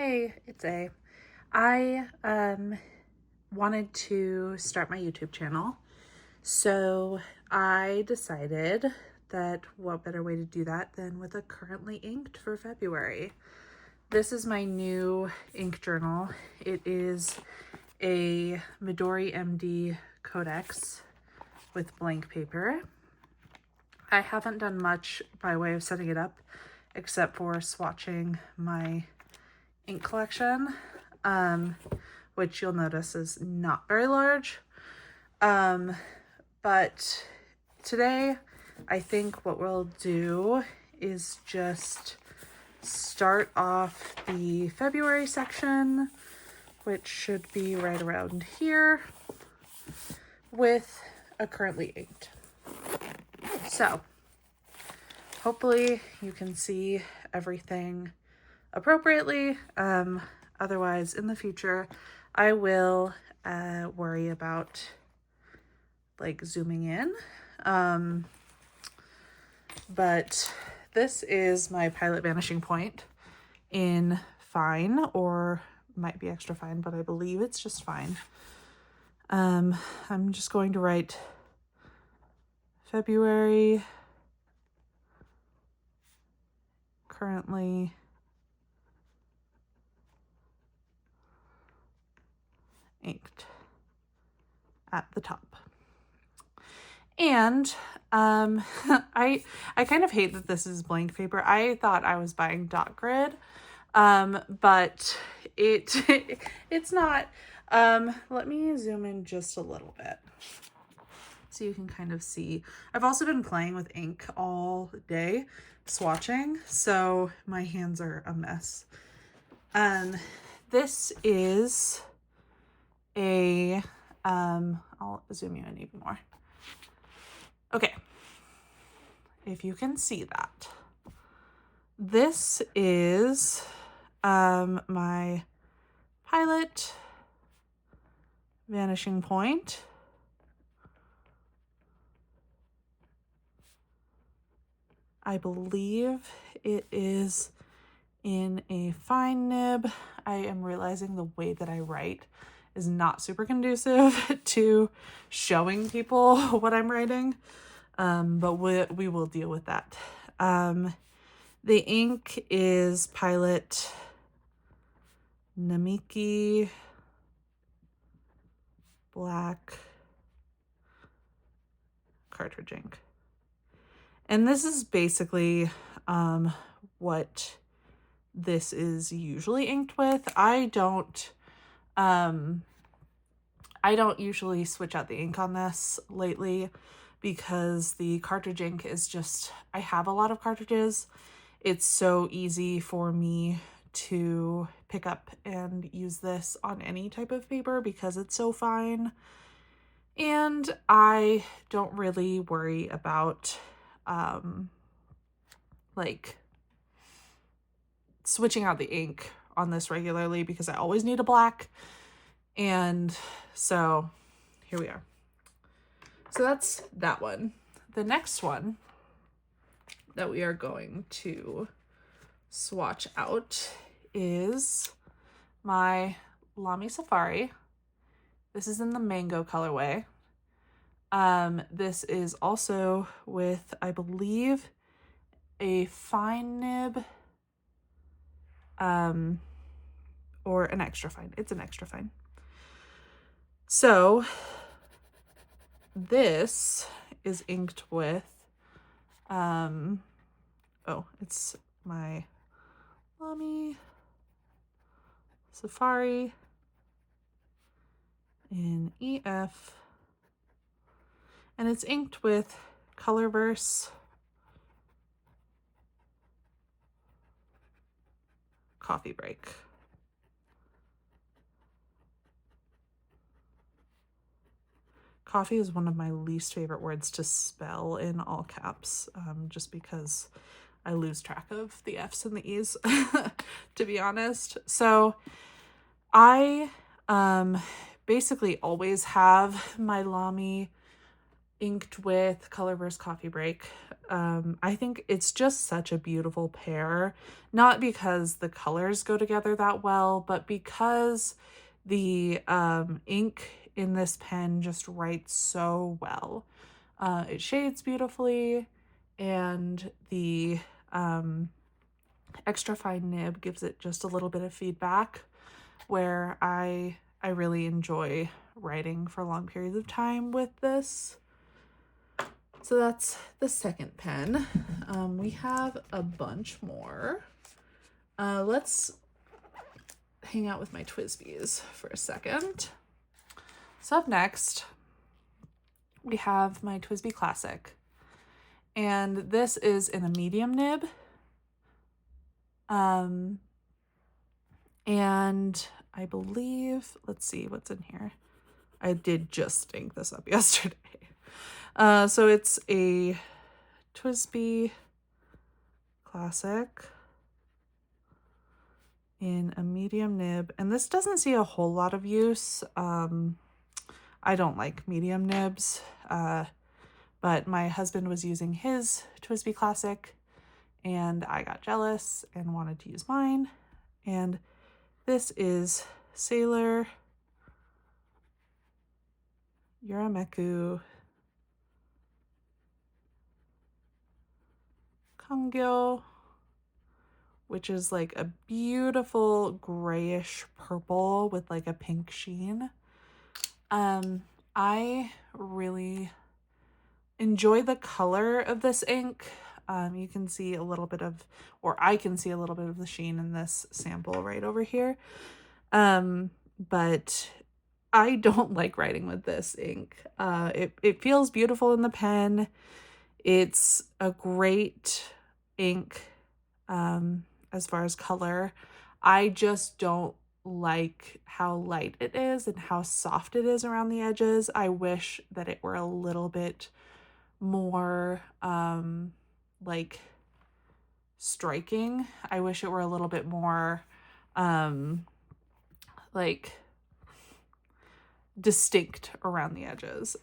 Hey, it's A. I wanted to start my YouTube channel. So I decided that what better way to do that than with a currently inked for February. This is my new ink journal. It is a Midori MD Codex with blank paper. I haven't done much by way of setting it up except for swatching my ink collection, which you'll notice is not very large. But today I think what we'll do is just start off the February section, which should be right around here, with a currently inked. So hopefully you can see everything appropriately. Otherwise, in the future, I will worry about like zooming in. But this is my Pilot Vanishing Point in fine, or might be extra fine, but I believe it's just fine. I'm just going to write February, currently inked at the top. And I kind of hate that this is blank paper. I thought I was buying dot grid, but it's not. Let me zoom in just a little bit so you can kind of see. I've also been playing with ink all day, swatching, so my hands are a mess. This is a, I'll zoom you in even more. Okay, if you can see that. This is my Pilot Vanishing Point. I believe it is in a fine nib. I am realizing the way that I write is not super conducive to showing people what I'm writing, but we will deal with that. The ink is Pilot Namiki Black cartridge ink. And this is basically what this is usually inked with. I don't usually switch out the ink on this lately because the cartridge ink is just, I have a lot of cartridges. It's so easy for me to pick up and use this on any type of paper because it's so fine. And I don't really worry about like switching out the ink on this regularly because I always need a black. And so here we are. So that's that one. The next one that we are going to swatch out is my Lamy Safari. This is in the mango colorway. This is also with, I believe, a fine nib, or an extra fine. It's an extra fine. So this is inked with, it's my Lamy Safari in EF, and it's inked with Colorverse Coffee Break. Coffee is one of my least favorite words to spell in all caps, just because I lose track of the F's and the E's, to be honest. So I basically always have my Lamy inked with Colorverse Coffee Break. I think it's just such a beautiful pair, not because the colors go together that well, but because the ink in this pen just writes so well. It shades beautifully, and the extra fine nib gives it just a little bit of feedback where I really enjoy writing for long periods of time with this. So that's the second pen. We have a bunch more. Let's hang out with my TWSBIs for a second. So up next, we have my TWSBI Classic. And this is in a medium nib. And I believe, let's see what's in here. I did just ink this up yesterday. So it's a TWSBI Classic in a medium nib, and this doesn't see a whole lot of use. I don't like medium nibs, but my husband was using his TWSBI Classic, and I got jealous and wanted to use mine. And this is Sailor Urameku Kangyo, which is like a beautiful grayish purple with like a pink sheen. I really enjoy the color of this ink. You can see a little bit of, or I can see a little bit of the sheen in this sample right over here. But I don't like writing with this ink. It feels beautiful in the pen. It's a great ink as far as color. I just don't like how light it is and how soft it is around the edges. I wish that it were a little bit more like striking. I wish it were a little bit more like distinct around the edges.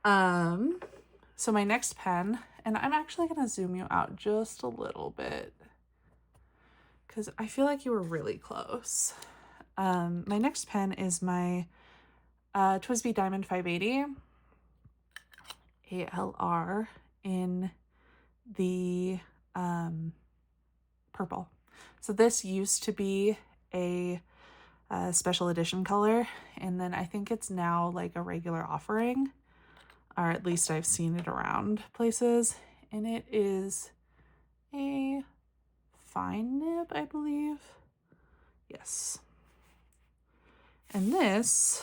So my next pen, and I'm actually going to zoom you out just a little bit because I feel like you were really close. My next pen is my TWSBI Diamond 580 ALR in the purple. So this used to be a special edition color, and then I think it's now like a regular offering, or at least I've seen it around places, and it is a fine nib, I believe. Yes. And this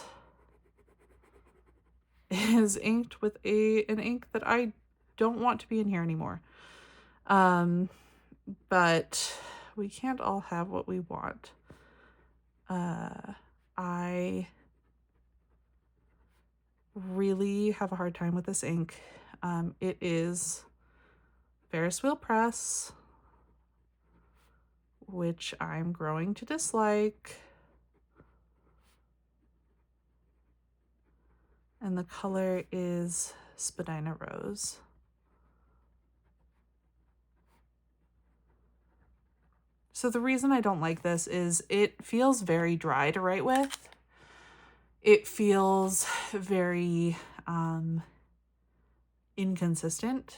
is inked with an ink that I don't want to be in here anymore. But we can't all have what we want. I really have a hard time with this ink. It is Ferris Wheel Press, which I'm growing to dislike. And the color is Spadina Rose. So the reason I don't like this is it feels very dry to write with. It feels very inconsistent,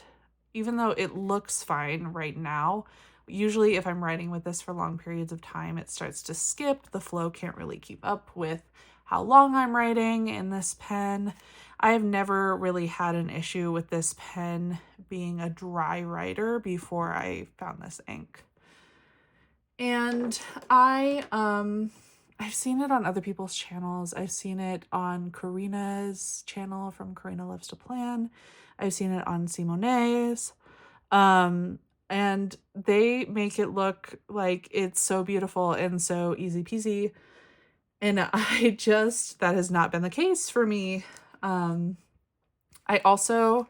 even though it looks fine right now. Usually if I'm writing with this for long periods of time, it starts to skip. The flow can't really keep up with how long I'm writing in this pen. I have never really had an issue with this pen being a dry writer before I found this ink. And I've seen it on other people's channels. I've seen it on Karina's channel from Karina Loves to Plan. I've seen it on Simone's. And they make it look like it's so beautiful and so easy peasy. And that has not been the case for me. I also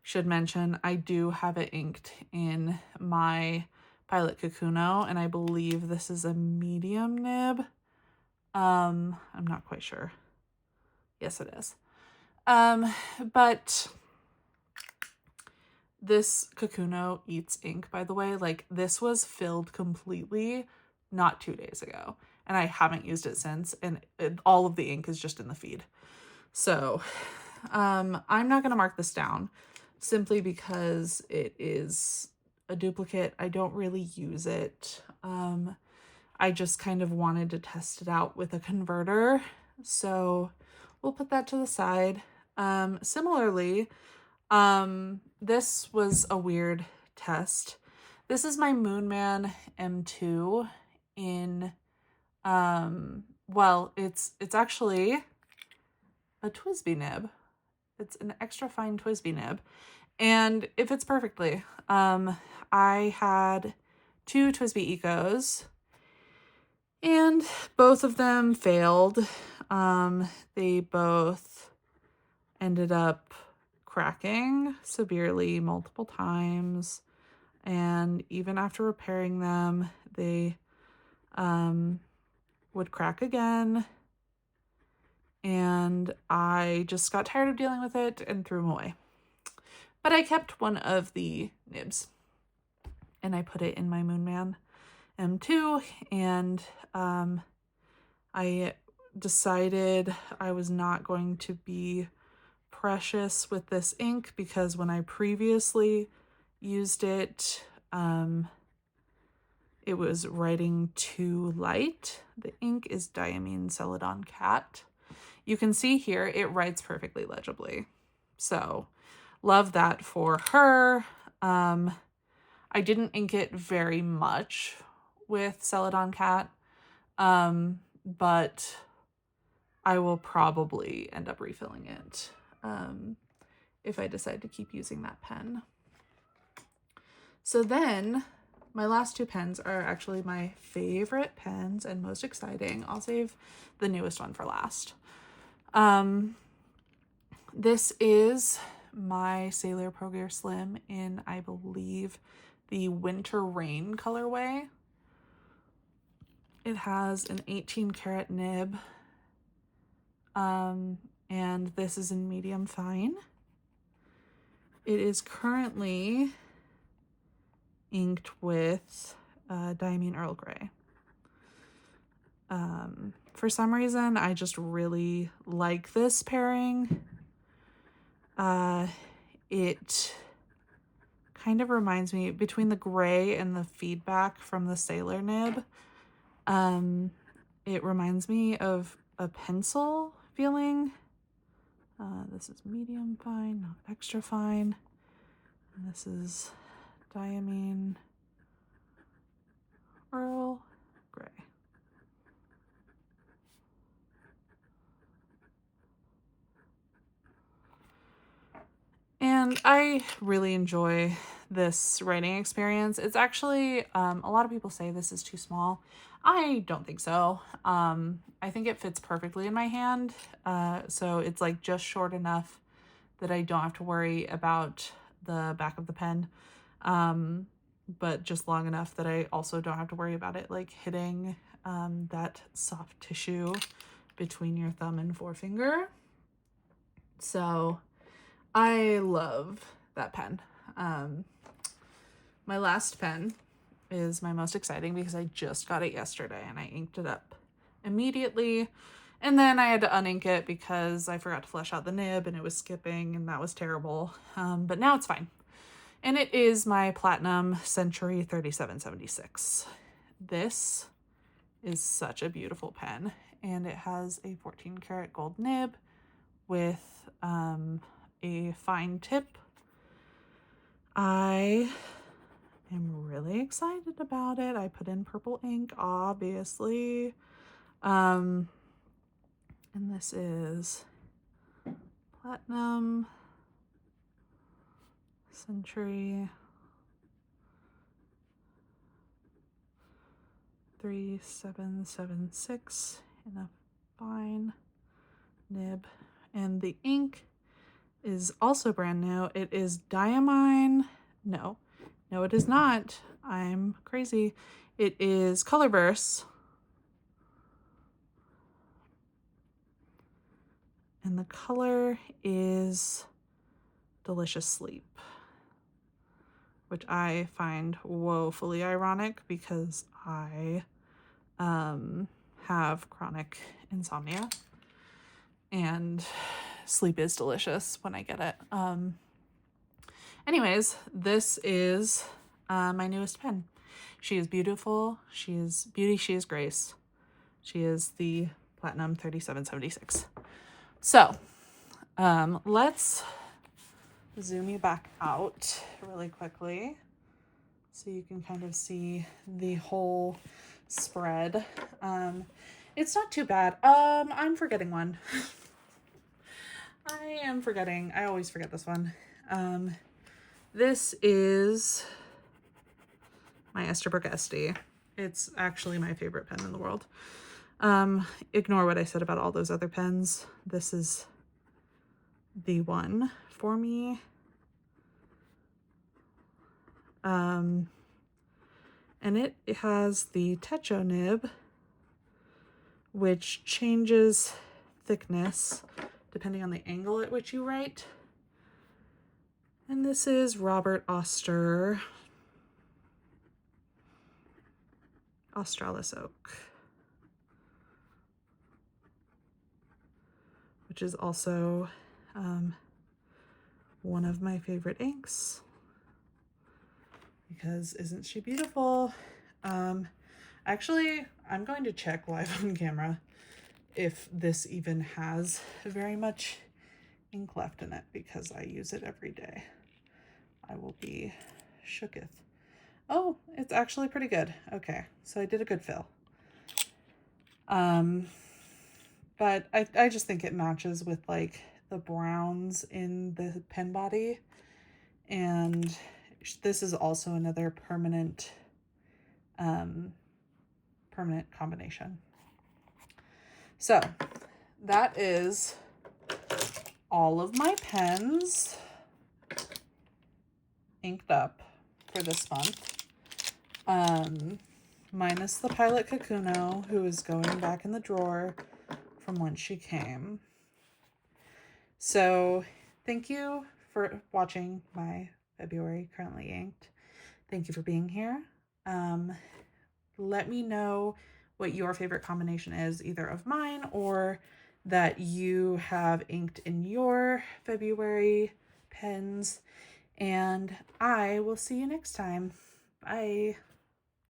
should mention, I do have it inked in my Pilot Kakuno, and I believe this is a medium nib. I'm not quite sure. Yes, it is. But This Kakuno eats ink, by the way. Like, this was filled completely not 2 days ago, and I haven't used it since, and all of the ink is just in the feed. So I'm not going to mark this down simply because it is a duplicate. I don't really use it. I just kind of wanted to test it out with a converter, so we'll put that to the side. Similarly, this was a weird test. This is my Moonman M2 in, well, it's actually a TWSBI nib. It's an extra fine TWSBI nib, and it fits perfectly. I had 2 TWSBI Ecos, and both of them failed. They both ended up cracking severely multiple times, and even after repairing them, they would crack again, and I just got tired of dealing with it and threw them away. But I kept one of the nibs, and I put it in my Moonman M2, and I decided I was not going to be precious with this ink because when I previously used it, it was writing too light. The ink is Diamine Celadon Cat. You can see here it writes perfectly legibly. So love that for her. I didn't ink it very much with Celadon Cat, but I will probably end up refilling it if I decide to keep using that pen. So then my last 2 pens are actually my favorite pens and most exciting. I'll save the newest one for last. This is my Sailor Pro Gear Slim in, I believe, the Winter Rain colorway. It has an 18 karat nib, and this is in medium fine. It is currently inked with Diamine Earl Grey. For some reason, I just really like this pairing. It kind of reminds me, between the gray and the feedback from the Sailor nib, it reminds me of a pencil feeling. This is medium fine, not extra fine. And this is Diamine Earl Grey. And I really enjoy this writing experience. It's actually, a lot of people say this is too small. I don't think so. I think it fits perfectly in my hand. So it's like just short enough that I don't have to worry about the back of the pen. But just long enough that I also don't have to worry about it like hitting that soft tissue between your thumb and forefinger. So I love that pen. My last pen is my most exciting because I just got it yesterday and I inked it up immediately. And then I had to unink it because I forgot to flesh out the nib and it was skipping and that was terrible. But now it's fine. And it is my Platinum Century 3776. This is such a beautiful pen, and it has a 14 karat gold nib with a fine tip. I am really excited about it. I put in purple ink, obviously. And this is Platinum Century 3776 in a fine nib. And the ink is also brand new. It is Diamine. No, it is not. I'm crazy. It is Colorburst. And the color is Delicious Sleep. which I find woefully ironic because I have chronic insomnia and sleep is delicious when I get it. Anyways, this is my newest pen. She is beautiful. She is beauty. She is grace. She is the Platinum 3776. So let's zoom you back out really quickly so you can kind of see the whole spread. It's not too bad. I'm forgetting one. I am forgetting. I always forget this one. This is my Esterbrook Esty. It's actually my favorite pen in the world. Ignore what I said about all those other pens. This is the one for me. And it has the Techo nib, which changes thickness depending on the angle at which you write. And this is Robert Oster Australis Oak, which is also one of my favorite inks because isn't she beautiful? Actually, I'm going to check live on camera if this even has very much ink left in it because I use it every day. I will be shooketh. Oh, it's actually pretty good. Okay, so I did a good fill. But I just think it matches with like the browns in the pen body. And this is also another permanent combination. So that is all of my pens inked up for this month. Minus the Pilot Kakuno, who is going back in the drawer from when she came. So thank you for watching my February Currently Inked. Thank you for being here. Let me know what your favorite combination is, either of mine or that you have inked in your February pens. And I will see you next time. Bye.